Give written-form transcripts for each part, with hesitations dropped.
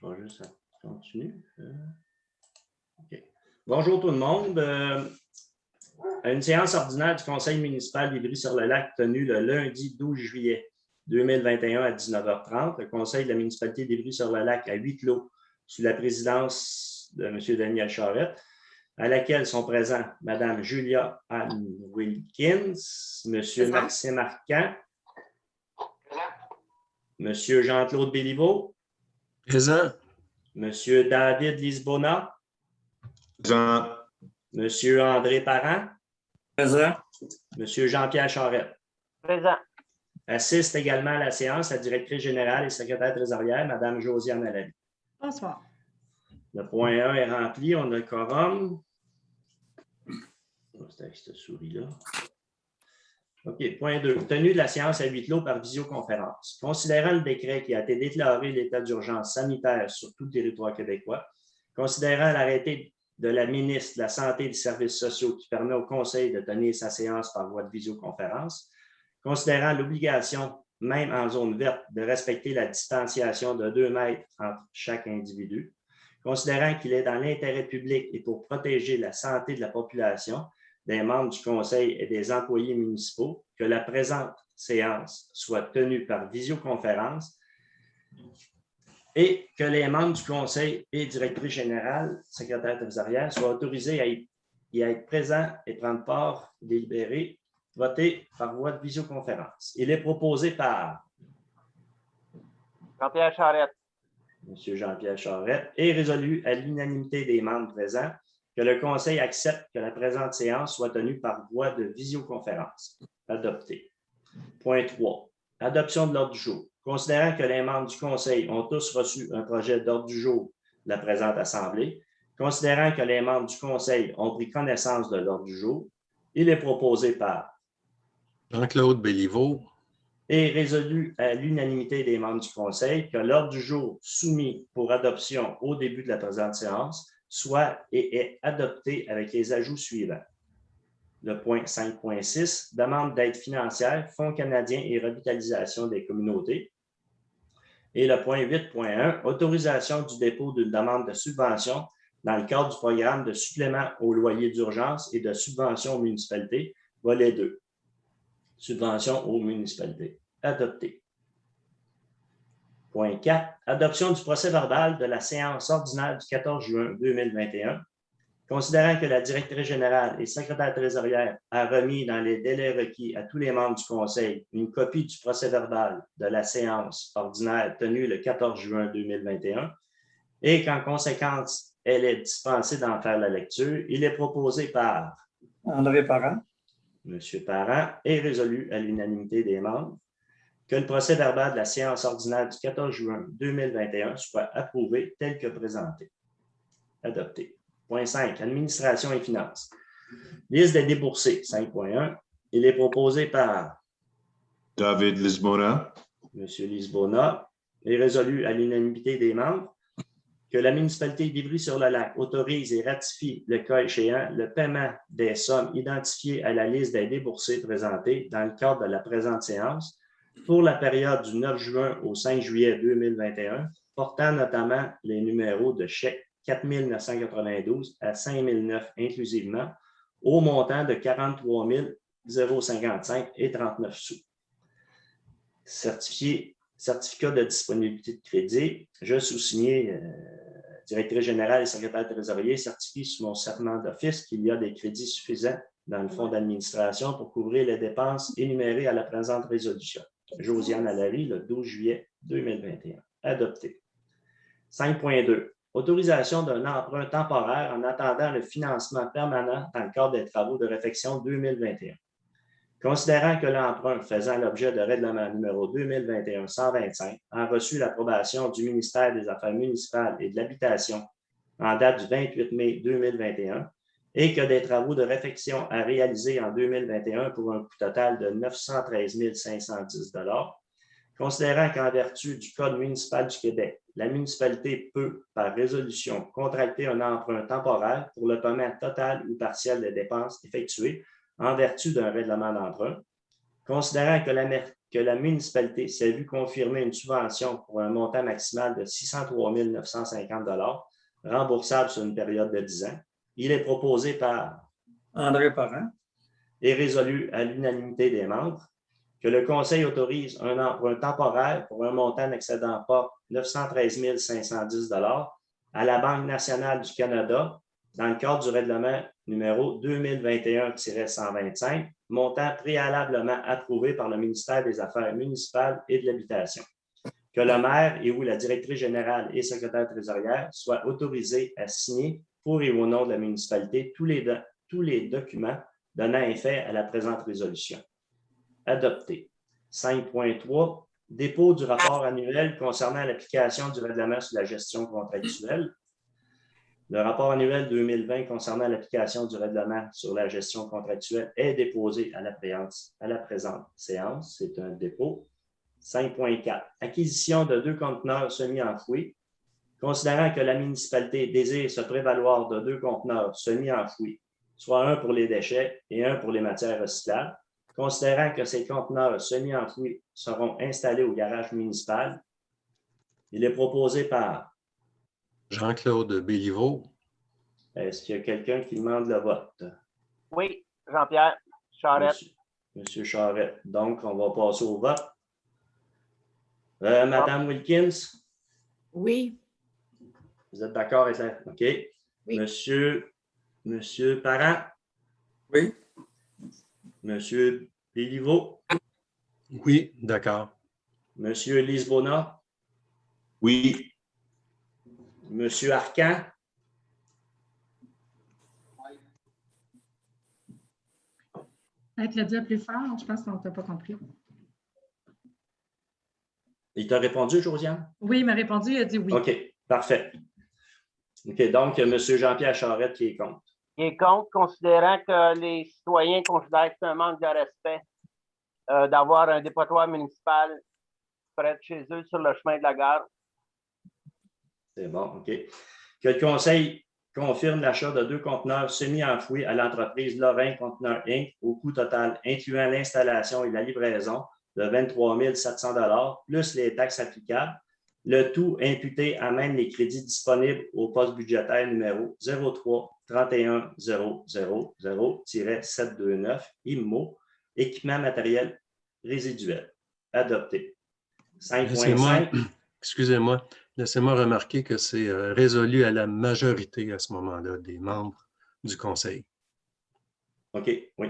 Je vais juste continuer. OK. Bonjour tout le monde. À une séance ordinaire du Conseil municipal d'Ivry-sur-le-Lac tenue le lundi 12 juillet 2021 à 19h30, le Conseil de la municipalité d'Ivry-sur-le-Lac à huis clos sous la présidence de M. Daniel Charette, à laquelle sont présents Mme Julia Ann Wilkins, M. Maxime Arcan, M. Jean-Claude Béliveau, Présent. M. David Lisbona, Présent. M. André Parent, Présent. M. Jean-Pierre Charette. Présent. Assiste également à la séance la directrice générale et secrétaire trésorière, Mme Josiane Alavi. Bonsoir. Le point 1 est rempli, on a le quorum. C'est avec cette souris-là. OK, point 2. Tenue de la séance à huis clos par visioconférence. Considérant le décret qui a été déclaré l'état d'urgence sanitaire sur tout le territoire québécois, considérant l'arrêté de la ministre de la Santé et des Services sociaux qui permet au Conseil de tenir sa séance par voie de visioconférence, considérant l'obligation, même en zone verte, de respecter la distanciation de 2 mètres entre chaque individu, considérant qu'il est dans l'intérêt public et pour protéger la santé de la population, des membres du Conseil et des employés municipaux, que la présente séance soit tenue par visioconférence et que les membres du Conseil et directrice générale, secrétaire trésorière, soient autorisés à y être présents et prendre part, délibérer, voter par voie de visioconférence. Il est proposé par Jean-Pierre Charette. M. Jean-Pierre Charette et résolu à l'unanimité des membres présents que le Conseil accepte que la présente séance soit tenue par voie de visioconférence. Adopté. Point 3. Adoption de l'ordre du jour. Considérant que les membres du Conseil ont tous reçu un projet d'ordre du jour de la présente Assemblée, considérant que les membres du Conseil ont pris connaissance de l'ordre du jour, il est proposé par Jean-Claude Béliveau. et résolu à l'unanimité des membres du Conseil que l'ordre du jour soumis pour adoption au début de la présente séance soit et est adopté avec les ajouts suivants. Le point 5.6, demande d'aide financière, Fonds canadien et revitalisation des communautés. Et le point 8.1, autorisation du dépôt d'une demande de subvention dans le cadre du programme de supplément au loyer d'urgence et de subvention aux municipalités, volet 2. Subvention aux municipalités. Adopté. Point 4. Adoption du procès-verbal de la séance ordinaire du 14 juin 2021. Considérant que la directrice générale et secrétaire trésorière a remis dans les délais requis à tous les membres du Conseil une copie du procès-verbal de la séance ordinaire tenue le 14 juin 2021 et qu'en conséquence, elle est dispensée d'en faire la lecture, il est proposé par André Parent. M. Parent et résolu à l'unanimité des membres que le procès-verbal de la séance ordinaire du 14 juin 2021 soit approuvé tel que présenté. Adopté. Point 5. Administration et finances. Liste des déboursés. 5.1. Il est proposé par David Lisbona. M. Lisbona et résolu à l'unanimité des membres que la municipalité d'Ivry-sur-le-Lac autorise et ratifie, le cas échéant, le paiement des sommes identifiées à la liste des déboursés présentées dans le cadre de la présente séance pour la période du 9 juin au 5 juillet 2021, portant notamment les numéros de chèques 4 992 à 5 009 inclusivement, au montant de 43 055 et 39 sous. Certificat de disponibilité de crédit, je sous-signé, directrice générale et secrétaire trésorier, certifie sous mon serment d'office qu'il y a des crédits suffisants dans le fonds d'administration pour couvrir les dépenses énumérées à la présente résolution. Josiane Alavi, le 12 juillet 2021. Adopté. 5.2. Autorisation d'un emprunt temporaire en attendant le financement permanent dans le cadre des travaux de réfection 2021. Considérant que l'emprunt faisant l'objet de règlement numéro 2021-125 a reçu l'approbation du ministère des Affaires municipales et de l'Habitation en date du 28 mai 2021 et que des travaux de réfection à réaliser en 2021 pour un coût total de 913 510 $, considérant qu'en vertu du Code municipal du Québec, la municipalité peut, par résolution, contracter un emprunt temporaire pour le paiement total ou partiel des dépenses effectuées en vertu d'un règlement d'emprunt, Considérant que la municipalité s'est vue confirmer une subvention pour un montant maximal de 603 950 remboursable sur une période de 10 ans, il est proposé par André Parent. et résolu à l'unanimité des membres que le Conseil autorise un emprunt temporaire pour un montant n'excédant pas 913 510 à la Banque nationale du Canada dans le cadre du règlement numéro 2021-125, montant préalablement approuvé par le ministère des Affaires municipales et de l'Habitation. Que le maire et ou la directrice générale et secrétaire trésorière soient autorisés à signer pour et au nom de la municipalité tous les documents donnant effet à la présente résolution. Adopté. 5.3. Dépôt du rapport annuel concernant l'application du règlement sur la gestion contractuelle. Le rapport annuel 2020 concernant l'application du règlement sur la gestion contractuelle est déposé à la présente séance. C'est un dépôt. 5.4. Acquisition de 2 conteneurs semi-enfouis. Considérant que la municipalité désire se prévaloir de 2 conteneurs semi-enfouis, soit un pour les déchets et un pour les matières recyclables, considérant que ces conteneurs semi-enfouis seront installés au garage municipal, il est proposé par Jean-Claude Béliveau. Est-ce qu'il y a quelqu'un qui demande le vote? Oui, Jean-Pierre Charette. Monsieur Charette. Donc, on va passer au vote. Madame Wilkins? Oui. Vous êtes d'accord avec ça? OK. Oui. Monsieur Parent? Oui. Monsieur Béliveau? Oui, d'accord. Monsieur Lisbona? Oui. Monsieur Arcan? Peut-être le dire plus fort, je pense qu'on ne t'a pas compris. Il t'a répondu, Josiane? Oui, il m'a répondu, il a dit oui. OK, parfait. OK, donc, monsieur Jean-Pierre Charette qui est contre. Qui est contre, considérant que les citoyens considèrent que c'est un manque de respect d'avoir un dépotoir municipal près de chez eux sur le chemin de la gare. C'est bon, OK. Que le Conseil confirme l'achat de 2 conteneurs semi-enfouis à l'entreprise Lorrain Conteneur Inc. au coût total, incluant l'installation et la livraison, de 23 700 plus les taxes applicables, le tout imputé à même les crédits disponibles au poste budgétaire numéro 03 31 000 729 IMO, équipement matériel résiduel. Adopté. 5.5. Excusez-moi, laissez-moi remarquer que c'est résolu à la majorité à ce moment-là des membres du Conseil. OK, oui.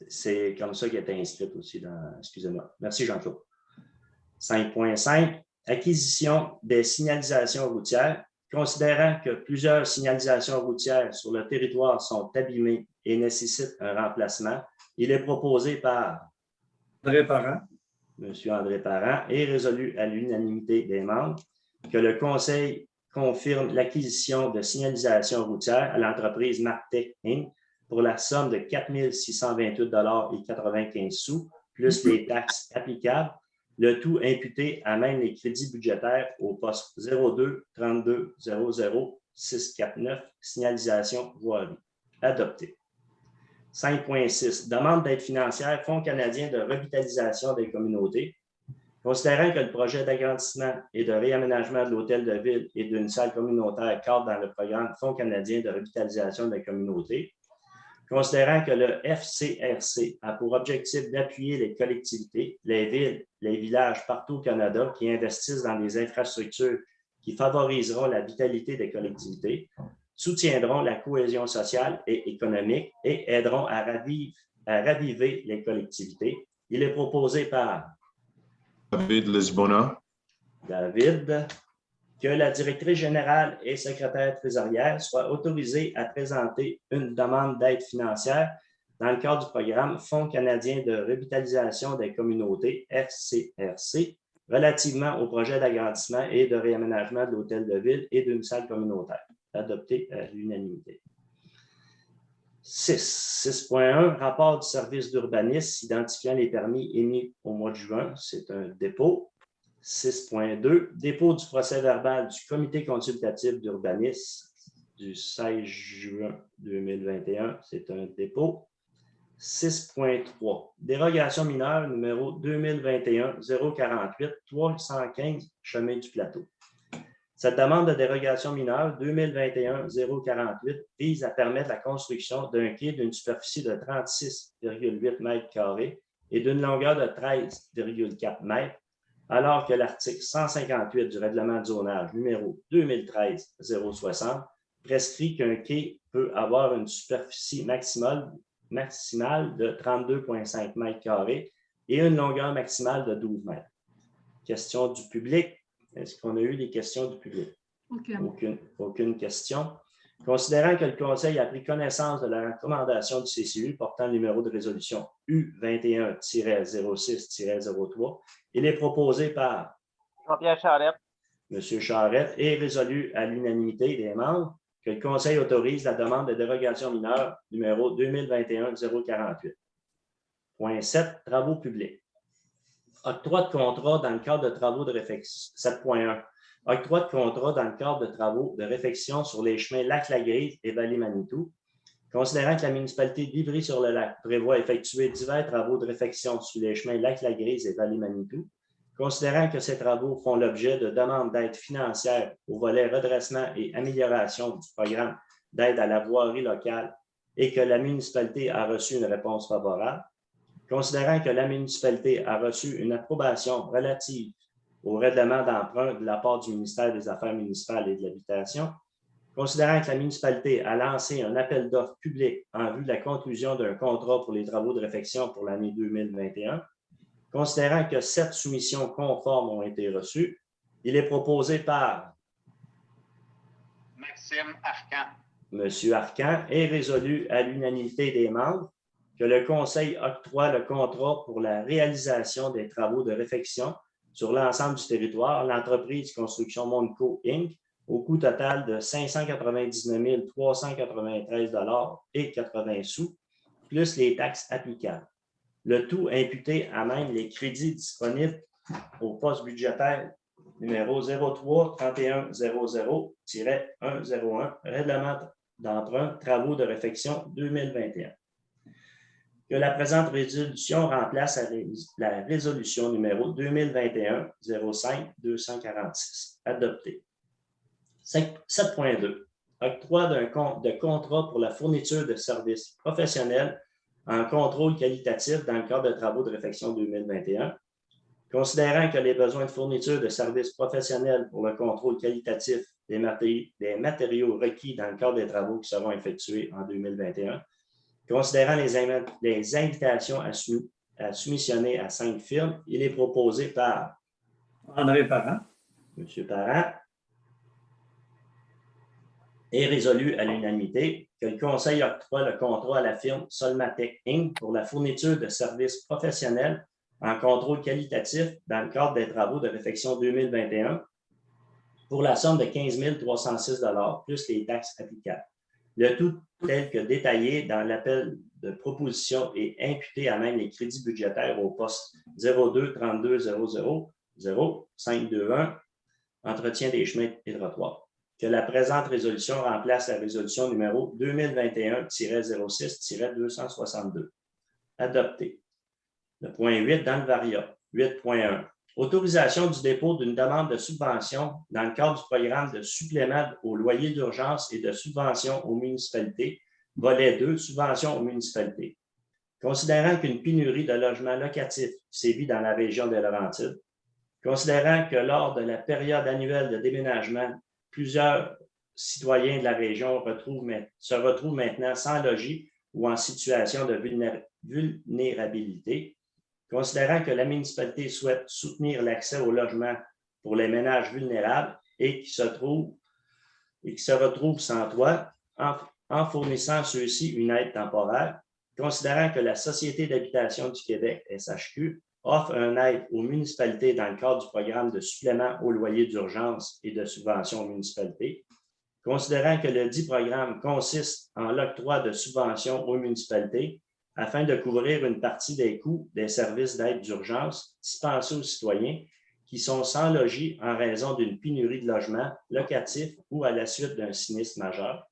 C'est comme ça qu'il a été inscrit aussi dans. Excusez-moi. Merci, Jean-Claude. 5.5. Acquisition des signalisations routières. Considérant que plusieurs signalisations routières sur le territoire sont abîmées et nécessitent un remplacement, il est proposé par André Parent. M. André Parent et résolu à l'unanimité des membres que le Conseil confirme l'acquisition de signalisations routières à l'entreprise Martech Inc. pour la somme de 4 628,95 $, plus les taxes applicables, le tout imputé à même les crédits budgétaires au poste 02 32 00 649, signalisation voirie. Adopté. 5.6. Demande d'aide financière, Fonds canadien de revitalisation des communautés. Considérant que le projet d'agrandissement et de réaménagement de l'hôtel de ville et d'une salle communautaire cadre dans le programme Fonds canadien de revitalisation des communautés, considérant que le FCRC a pour objectif d'appuyer les collectivités, les villes, les villages partout au Canada qui investissent dans des infrastructures qui favoriseront la vitalité des collectivités, soutiendront la cohésion sociale et économique et aideront à raviver les collectivités. Il est proposé par David Lisbona. David, que la directrice générale et secrétaire trésorière soient autorisées à présenter une demande d'aide financière dans le cadre du programme Fonds canadien de revitalisation des communautés, FCRC, relativement au projet d'agrandissement et de réaménagement de l'hôtel de ville et d'une salle communautaire. Adopté à l'unanimité. 6.1. Rapport du service d'urbanisme identifiant les permis émis au mois de juin. C'est un dépôt. 6.2. Dépôt du procès-verbal du comité consultatif d'urbanisme du 16 juin 2021. C'est un dépôt. 6.3. Dérogation mineure numéro 2021-048, 315 Chemin du Plateau. Cette demande de dérogation mineure 2021-048 vise à permettre la construction d'un quai d'une superficie de 36,8 mètres carrés et d'une longueur de 13,4 mètres, alors que l'article 158 du règlement de zonage numéro 2013-060 prescrit qu'un quai peut avoir une superficie maximale de 32,5 mètres carrés et une longueur maximale de 12 mètres. Question du public. Est-ce qu'on a eu des questions du public? Aucune question. Considérant que le Conseil a pris connaissance de la recommandation du CCU portant le numéro de résolution U21-06-03, il est proposé par Jean-Pierre Charette. M. Charette et résolu à l'unanimité des membres que le Conseil autorise la demande de dérogation mineure numéro 2021-048. Point 7, travaux publics. Octroi de contrat dans le cadre de travaux de réfection. 7.1. Octroi de contrat dans le cadre de travaux de réfection sur les chemins Lac-la-Grise et Vallée-Manitou. Considérant que la municipalité d'Ivry-sur-le-Lac prévoit effectuer divers travaux de réfection sur les chemins Lac-la-Grise et Vallée-Manitou, considérant que ces travaux font l'objet de demandes d'aide financière au volet redressement et amélioration du programme d'aide à la voirie locale et que la municipalité a reçu une réponse favorable, considérant que la municipalité a reçu une approbation relative au règlement d'emprunt de la part du ministère des Affaires municipales et de l'Habitation, considérant que la municipalité a lancé un appel d'offres public en vue de la conclusion d'un contrat pour les travaux de réfection pour l'année 2021, considérant que 7 soumissions conformes ont été reçues, il est proposé par Maxime Arcan. M. Arcan et résolu à l'unanimité des membres que le Conseil octroie le contrat pour la réalisation des travaux de réfection sur l'ensemble du territoire, l'entreprise Construction Monco Inc., au coût total de 599 393,80 $, plus les taxes applicables. Le tout imputé à même les crédits disponibles au poste budgétaire numéro 03-3100-101, règlement d'emprunt, travaux de réfection 2021. Que la présente résolution remplace la résolution numéro 2021-05-246, adoptée. 7.2. Octroi de contrat pour la fourniture de services professionnels en contrôle qualitatif dans le cadre de travaux de réfection 2021. Considérant que les besoins de fourniture de services professionnels pour le contrôle qualitatif des matériaux requis dans le cadre des travaux qui seront effectués en 2021, considérant les invitations à soumissionner à 5 firmes, il est proposé par André Parent. M. Parent et résolu à l'unanimité que le Conseil octroie le contrat à la firme Solmatec Inc. pour la fourniture de services professionnels en contrôle qualitatif dans le cadre des travaux de réfection 2021 pour la somme de 15 306 $ plus les taxes applicables. Le tout tel que détaillé dans l'appel de proposition et imputé à même les crédits budgétaires au poste 02 32 00 0 521 entretien des chemins et trottoirs. Que la présente résolution remplace la résolution numéro 2021-06-262. Adopté. Le point 8 dans le varia. 8.1. Autorisation du dépôt d'une demande de subvention dans le cadre du programme de supplément au loyer d'urgence et de subvention aux municipalités, volet 2, subvention aux municipalités. Considérant qu'une pénurie de logements locatifs sévit dans la région des Laurentides, considérant que lors de la période annuelle de déménagement, plusieurs citoyens de la région se retrouvent maintenant sans logis ou en situation de vulnérabilité, considérant que la municipalité souhaite soutenir l'accès au logement pour les ménages vulnérables et qui se retrouvent sans toit, en fournissant ceux-ci une aide temporaire, considérant que la Société d'habitation du Québec, SHQ, offre une aide aux municipalités dans le cadre du programme de supplément au loyer d'urgence et de subvention aux municipalités, considérant que le dit programme consiste en l'octroi de subventions aux municipalités afin de couvrir une partie des coûts des services d'aide d'urgence dispensés aux citoyens qui sont sans logis en raison d'une pénurie de logements locatifs ou à la suite d'un sinistre majeur,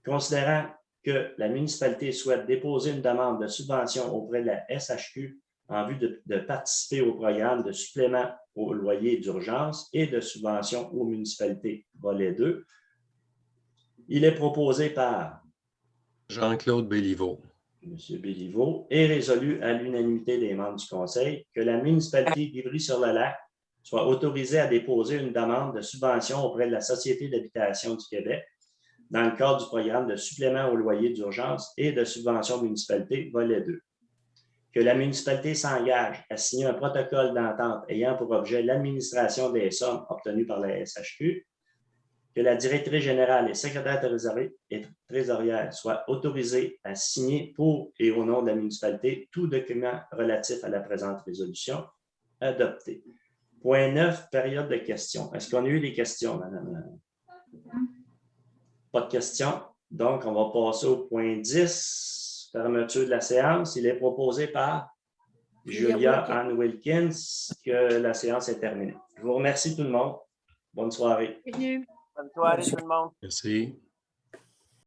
considérant que la municipalité souhaite déposer une demande de subvention auprès de la SHQ en vue de participer au programme de supplément au loyer d'urgence et de subvention aux municipalités, volet 2. Il est proposé par Jean-Claude Béliveau. M. Béliveau et résolu à l'unanimité des membres du Conseil que la municipalité d'Ivry-sur-le-Lac soit autorisée à déposer une demande de subvention auprès de la Société d'habitation du Québec dans le cadre du programme de supplément au loyer d'urgence et de subvention municipalité, volet 2. Que la municipalité s'engage à signer un protocole d'entente ayant pour objet l'administration des sommes obtenues par la SHQ, que la directrice générale et secrétaire trésorière soient autorisées à signer pour et au nom de la municipalité tout document relatif à la présente résolution adoptée. Point 9, période de questions. Est-ce qu'on a eu des questions, madame? Pas de questions. Donc, on va passer au point 10, fermeture de la séance. Il est proposé par Julia Ann Wilkins que la séance est terminée. Je vous remercie tout le monde. Bonne soirée. Bonne soirée tout le monde. Merci.